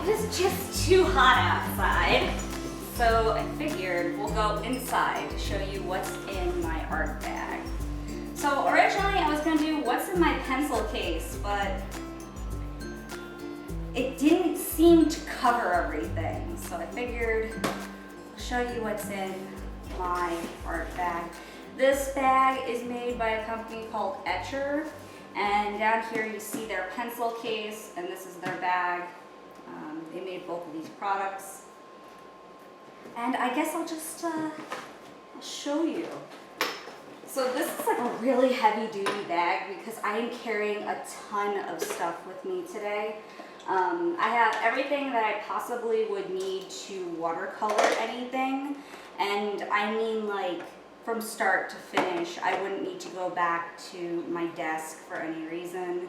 was just too hot outside, so I figured we'll go inside to show you what's in my art bag. So originally I was gonna do what's in my pencil case, but it didn't seem to cover everything. So I figured I'll show you what's in my art bag. This bag is made by a company called Etchr, and down here you see their pencil case, and this is their bag. They made both of these products. And I guess I'll just I'll show you. So this is like a really heavy duty bag because I am carrying a ton of stuff with me today. I have everything that I possibly would need to watercolor anything. And I mean, like, from start to finish, I wouldn't need to go back to my desk for any reason.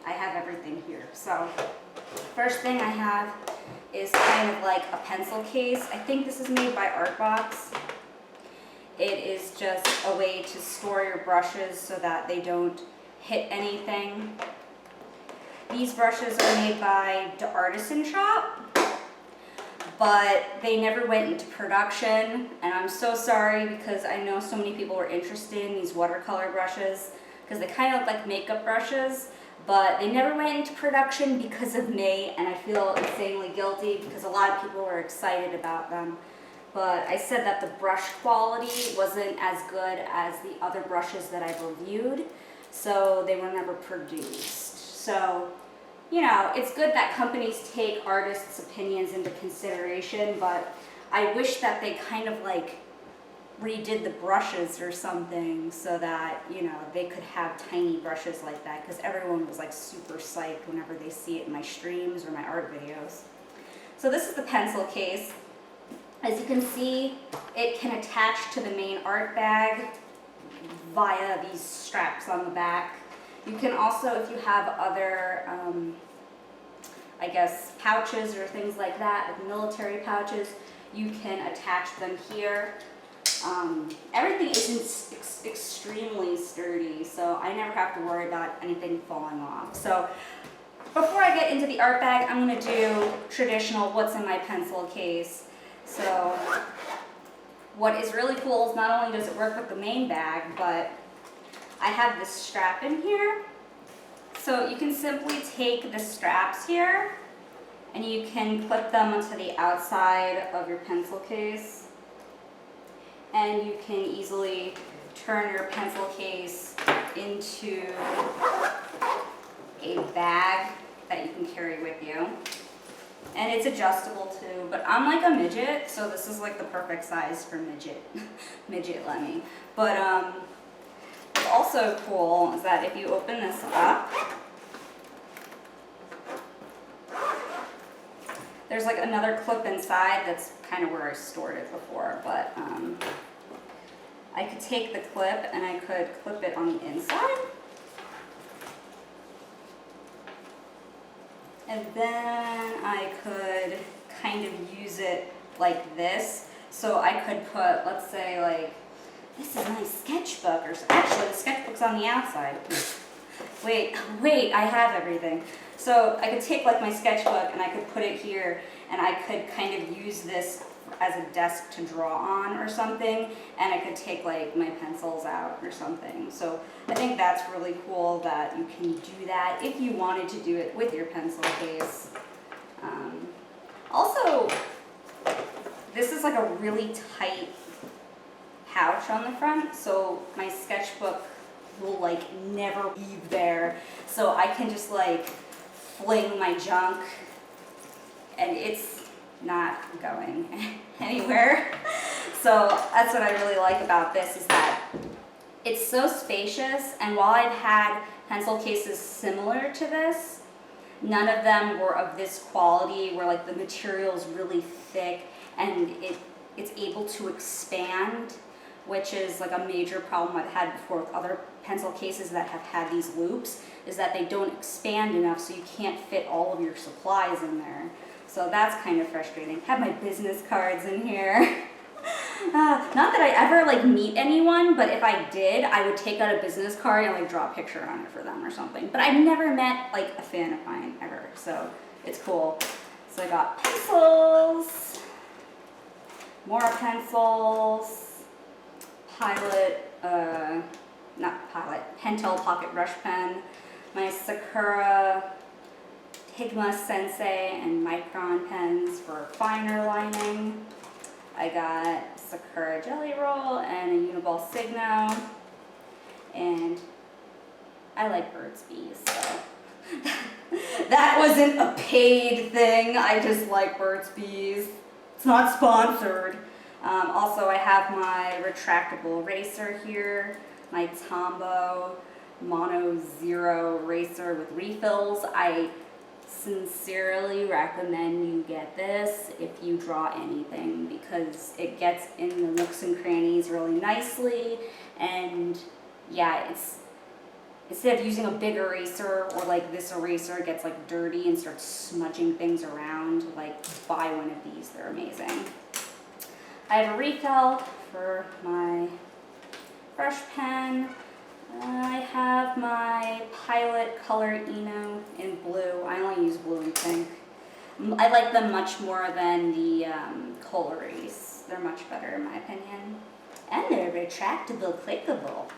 I have everything here. So first thing I have is kind of like a pencil case. I think this is made by Artbox. It is just a way to store your brushes so that they don't hit anything. These brushes are made by the Artisan Shop, but they never went into production, and I'm so sorry because I know so many people were interested in these watercolor brushes because they kind of look like makeup brushes, but they never went into production because of me, and I feel insanely guilty because a lot of people were excited about them. But I said that the brush quality wasn't as good as the other brushes that I've reviewed, so they were never produced. So, you know, it's good that companies take artists' opinions into consideration, but I wish that they kind of like redid the brushes or something so that, you know, they could have tiny brushes like that, because everyone was like super psyched whenever they see it in my streams or my art videos. So this is the pencil case. As you can see, it can attach to the main art bag via these straps on the back. You can also, if you have other, I guess, pouches or things like that, like military pouches, you can attach them here. Everything is extremely sturdy, so I never have to worry about anything falling off. So before I get into the art bag, I'm going to do traditional what's in my pencil case. So what is really cool is not only does it work with the main bag, but I have this strap in here. So you can simply take the straps here and you can clip them onto the outside of your pencil case, and you can easily turn your pencil case into a bag that you can carry with you. And it's adjustable too, but I'm like a midget, so this is like the perfect size for midget Lemmy. But what's also cool is that if you open this up, there's like another clip inside. That's kind of where I stored it before, but I could take the clip and I could clip it on the inside. And then I could kind of use it like this. So I could put, let's say, like, this is my sketchbook, or actually the sketchbook's on the outside. Wait, I have everything. So I could take like my sketchbook and I could put it here, and I could kind of use this as a desk to draw on or something, and I could take like my pencils out or something. So I think that's really cool that you can do that if you wanted to do it with your pencil case. Also, this is like a really tight pouch on the front, so my sketchbook will like never leave there. So I can just like fling my junk and it's not going anywhere. So that's what I really like about this, is that it's so spacious, and while I've had pencil cases similar to this, none of them were of this quality where like the material is really thick and it's able to expand, which is like a major problem I've had before with other pencil cases that have had these loops, is that they don't expand enough, so you can't fit all of your supplies in there. So that's kind of frustrating. I have my business cards in here. Not that I ever like meet anyone, but if I did, I would take out a business card and like draw a picture on it for them or something. But I've never met like a fan of mine ever, so it's cool. So I got pencils, more pencils, Pentel Pocket Brush Pen, my Sakura Higma Sensei and Micron pens for finer lining. I got Sakura Jelly Roll and a Uniball Signo, and I like Burt's Bees, so that wasn't a paid thing. I just like Burt's Bees. It's not sponsored. Also, I have my retractable eraser here, my Tombow Mono Zero eraser with refills. I sincerely recommend you get this if you draw anything, because it gets in the nooks and crannies really nicely, and yeah, it's instead of using a big eraser or like this eraser gets like dirty and starts smudging things around, like buy one of these, they're amazing. I have a refill for my brush pen. I have my Pilot Color Eno in blue. I only use blue and pink. I like them much more than the Coloris. They're much better in my opinion. And they're retractable, clickable.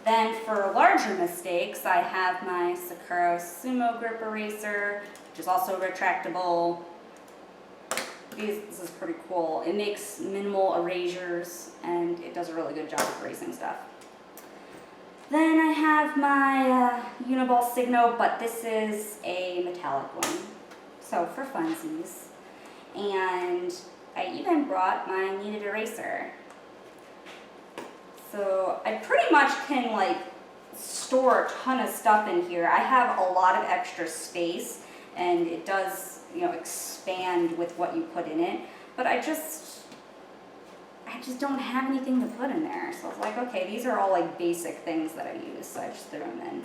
Then for larger mistakes, I have my Sakura Sumo Grip Eraser, which is also retractable. This is pretty cool. It makes minimal erasures and it does a really good job of erasing stuff. Then I have my Uniball Signo, but this is a metallic one, so for funsies. And I even brought my kneaded eraser. So I pretty much can like store a ton of stuff in here. I have a lot of extra space, and it does, you know, expand with what you put in it. But I just don't have anything to put in there. So I was like, okay, these are all like basic things that I use, so I just threw them in.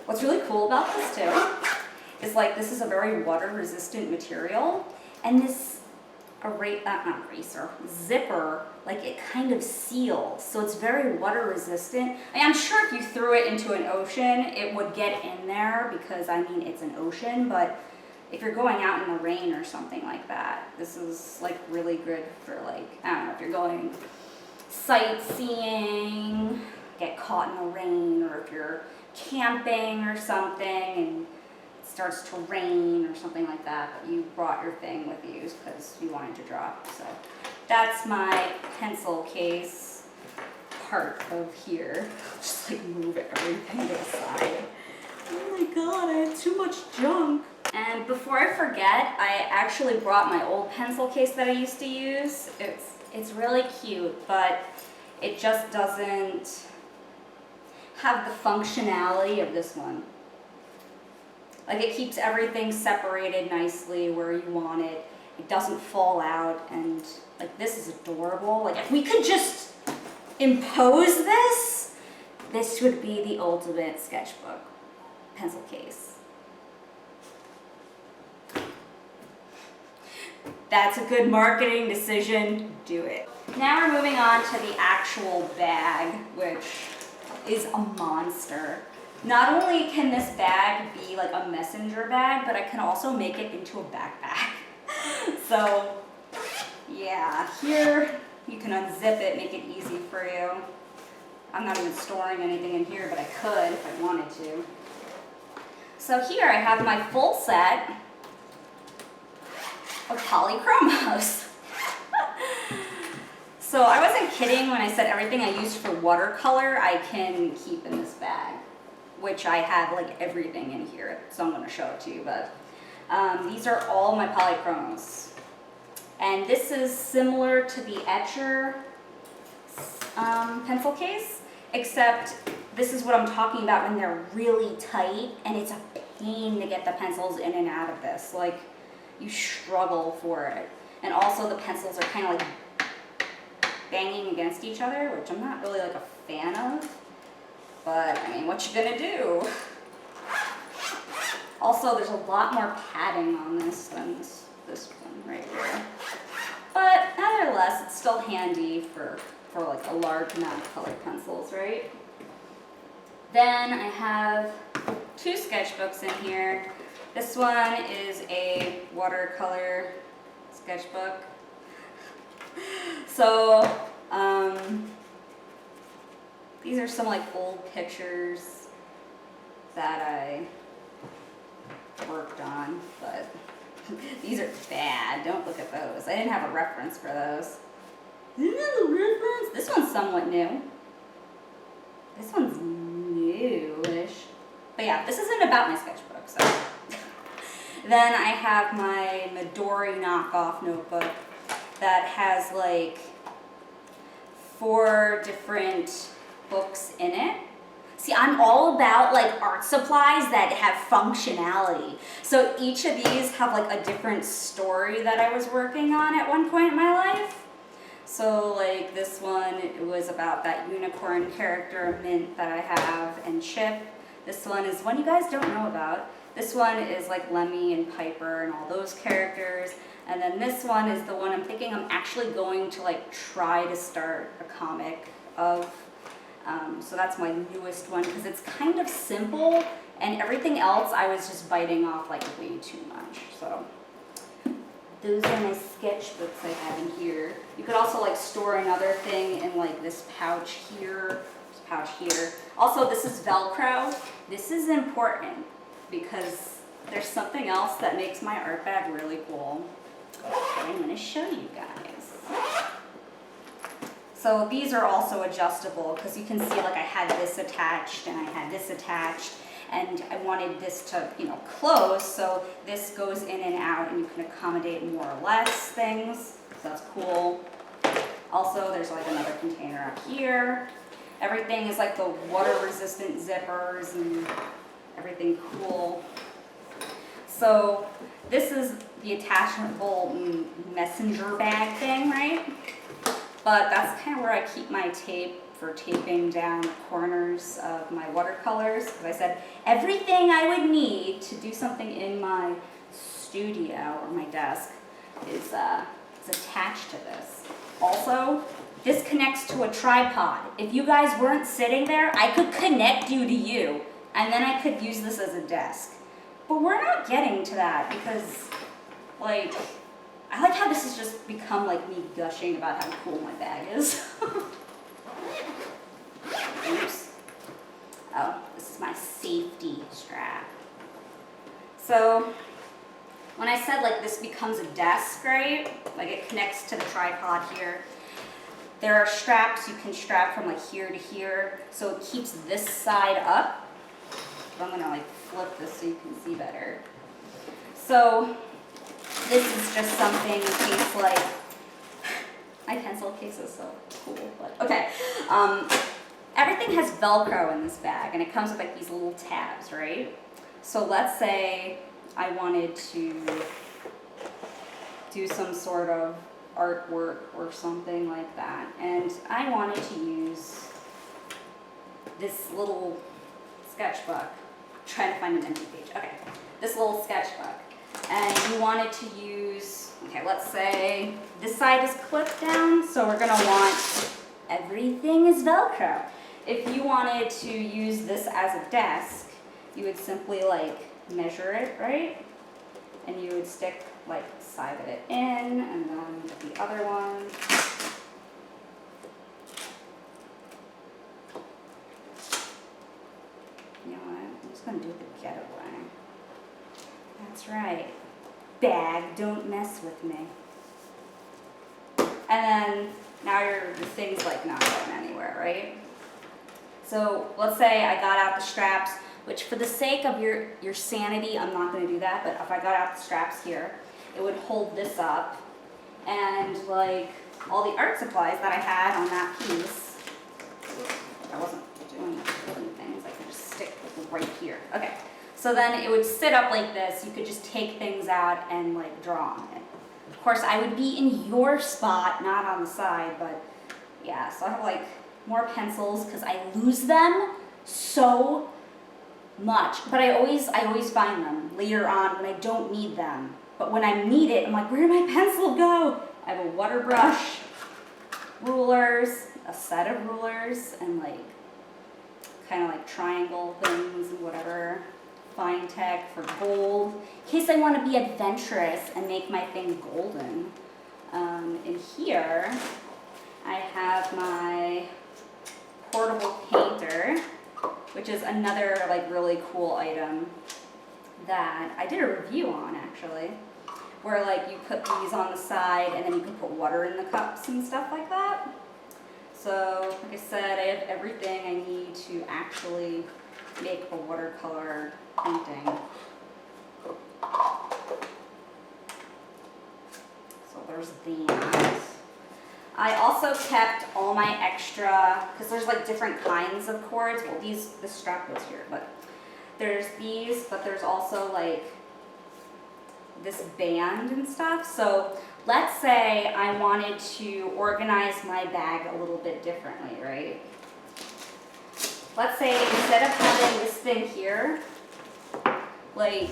What's really cool about this too is like this is a very water resistant material, and this zipper, like it kind of seals, so it's very water resistant. I'm sure if you threw it into an ocean, it would get in there because I mean it's an ocean, but if you're going out in the rain or something like that, this is like really good for like, I don't know, if you're going sightseeing, get caught in the rain, or if you're camping or something and it starts to rain or something like that, but you brought your thing with you because you wanted to draw. So that's my pencil case part of here. Just like move everything to the side. Oh my god, I have too much junk. And before I forget, I actually brought my old pencil case that I used to use. It's really cute, but it just doesn't have the functionality of this one. Like it keeps everything separated nicely where you want it. It doesn't fall out, and like this is adorable. Like if we could just impose this, this would be the ultimate sketchbook pencil case. That's a good marketing decision, do it. Now we're moving on to the actual bag, which is a monster. Not only can this bag be like a messenger bag, but I can also make it into a backpack. So yeah, here you can unzip it, make it easy for you. I'm not even storing anything in here, but I could if I wanted to. So here I have my full set of polychromos. So I wasn't kidding when I said everything I used for watercolor I can keep in this bag, which I have like everything in here, so I'm going to show it to you. But these are all my polychromos, and this is similar to the Etchr pencil case, except this is what I'm talking about when they're really tight, and it's a pain to get the pencils in and out of this. Like, you struggle for it. And also the pencils are kind of like banging against each other, which I'm not really like a fan of. But I mean, what you gonna do? Also, there's a lot more padding on this than this one right here. But nevertheless, it's still handy for like a large amount of colored pencils, right? Then I have 2 sketchbooks in here. This one is a watercolor sketchbook. So, these are some like old pictures that I worked on, but these are bad. Don't look at those. I didn't have a reference for those. Didn't have a reference? This one's somewhat new. This one's newish. But yeah, this isn't about my sketchbook, so. Then I have my Midori knockoff notebook that has like 4 different books in it. See, I'm all about like art supplies that have functionality. So each of these have like a different story that I was working on at one point in my life. So like this one, it was about that unicorn character, Mint, that I have, and Chip. This one is one you guys don't know about. This one is like Lemmy and Piper and all those characters. And then this one is the one I'm thinking I'm actually going to like try to start a comic of. So that's my newest one because it's kind of simple, and everything else I was just biting off like way too much. So those are my sketchbooks I have in here. You could also like store another thing in like this pouch here, this pouch here. Also, this is Velcro. This is important because there's something else that makes my art bag really cool. I'm going to show you guys. So these are also adjustable because you can see like I had this attached and I had this attached, and I wanted this to, you know, close, so this goes in and out and you can accommodate more or less things, so that's cool. Also, there's like another container up here. Everything is like the water resistant zippers and everything cool. So this is the attachable messenger bag thing, right? But that's kind of where I keep my tape for taping down the corners of my watercolors. Because I said everything I would need to do something in my studio or my desk is attached to this. Also, this connects to a tripod. If you guys weren't sitting there, I could connect you to you, and then I could use this as a desk. But we're not getting to that because, like, I like how this has just become like me gushing about how cool my bag is. Oops. Oh, this is my safety strap. So when I said like this becomes a desk, right? Like it connects to the tripod here. There are straps you can strap from like here to here, so it keeps this side up. I'm gonna like flip this so you can see better. So this is just something in case like, my pencil case is so cool, but okay. Everything has Velcro in this bag, and it comes with like these little tabs, right? So let's say I wanted to do some sort of artwork or something like that, and I wanted to use this little sketchbook. I'm trying to find an empty page. Okay, this little sketchbook. And you wanted to use, okay, let's say this side is clipped down, so we're gonna want, everything is Velcro. If you wanted to use this as a desk, you would simply like measure it, right? And you would stick like the side of it in, and then the other one. You know what, I'm just gonna do the getaway. That's right. Bag, don't mess with me. And then now the thing's like not going anywhere, right? So let's say I got out the straps, which for the sake of your sanity, I'm not going to do that, but if I got out the straps here, it would hold this up. And like all the art supplies that I had on that piece, I wasn't doing things, I could just stick right here. Okay. So then it would sit up like this. You could just take things out and like draw on it. Of course, I would be in your spot, not on the side, but yeah. So I have like more pencils because I lose them so much. But I always find them later on when I don't need them. But when I need it, I'm like, where did my pencil go? I have a water brush, rulers, a set of rulers, and like kind of like triangle things and whatever. Fine tech for gold, in case I want to be adventurous and make my thing golden. In here, I have my portable painter, which is another like really cool item that I did a review on actually, where like you put these on the side and then you can put water in the cups and stuff like that. So like I said, I have everything I need to actually make a watercolor painting. So there's that. I also kept all my extra, because there's like different kinds of cords. Well, this strap goes here, but there's these, but there's also like this band and stuff. So let's say I wanted to organize my bag a little bit differently, right? Let's say instead of having this thing here, like,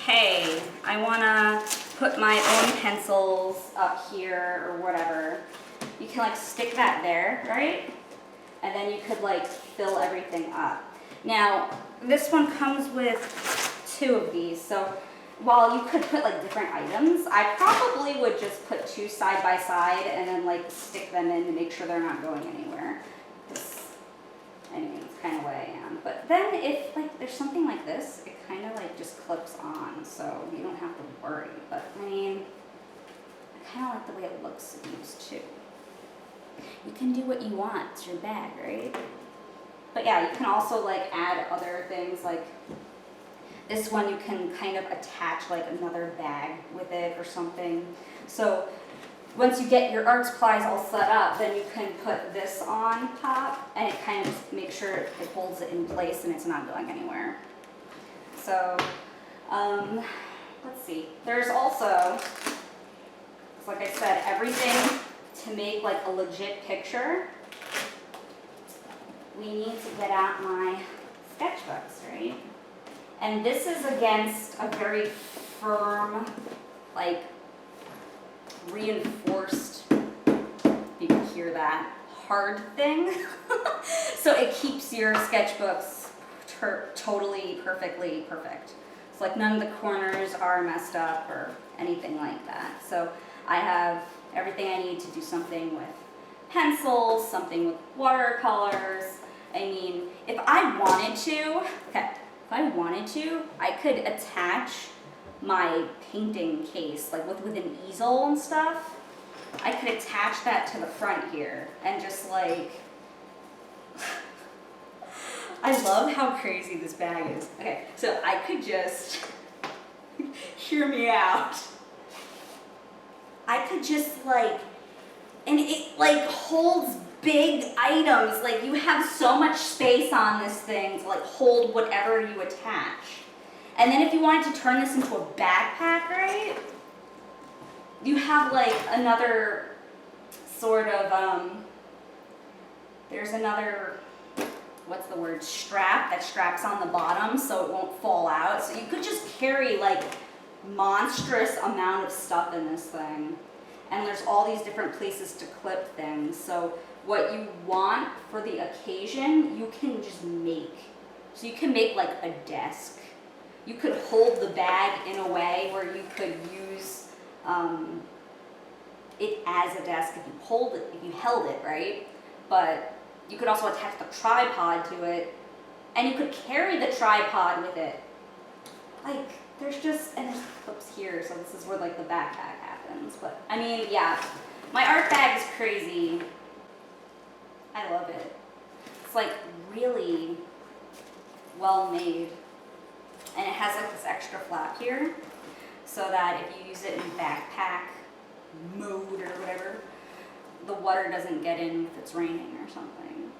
hey, I wanna put my own pencils up here or whatever, you can like stick that there, right? And then you could like fill everything up. Now, this one comes with 2 of these, so while you could put like different items, I probably would just put 2 side by side and then like stick them in to make sure they're not going anywhere. Anyway, it's kind of way I am. But then if like there's something like this, it kind of like just clips on, so you don't have to worry. But I mean, I kind of like the way it looks used too. You can do what you want, it's your bag, right? But yeah, you can also like add other things like this one you can kind of attach like another bag with it or something. So once you get your art supplies all set up, then you can put this on top and it kind of just makes sure it holds it in place and it's not going anywhere. So, let's see. There's also, like I said, everything to make like a legit picture. We need to get out my sketchbooks, right? And this is against a very firm, like, reinforced, you can hear that, hard thing. So it keeps your sketchbooks totally, perfectly perfect. It's like none of the corners are messed up or anything like that. So I have everything I need to do something with pencils, something with watercolors. I mean, if I wanted to, I could attach my painting case, like with an easel and stuff. I could attach that to the front here and just like, I love how crazy this bag is. Okay, so I could just, hear me out. I could just like, and it like holds big items. Like you have so much space on this thing to like hold whatever you attach. And then if you wanted to turn this into a backpack, right? You have like another sort of, there's another, what's the word, strap that straps on the bottom so it won't fall out. So you could just carry like monstrous amount of stuff in this thing. And there's all these different places to clip things. So what you want for the occasion, you can just make. So you can make like a desk. You could hold the bag in a way where you could use it as a desk if you held it, right? But you could also attach the tripod to it, and you could carry the tripod with it. Like, there's clips here, so this is where like the backpack happens. But I mean, yeah, my art bag is crazy. I love it. It's like really well made. And it has like this extra flap here, so that if you use it in backpack mode or whatever, the water doesn't get in if it's raining or something.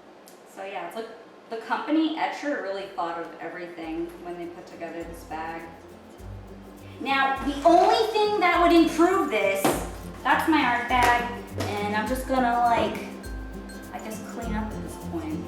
So yeah, it's like the company Etchr really thought of everything when they put together this bag. Now, the only thing that would improve this, that's my art bag, and I'm just gonna like, I guess clean up at this point.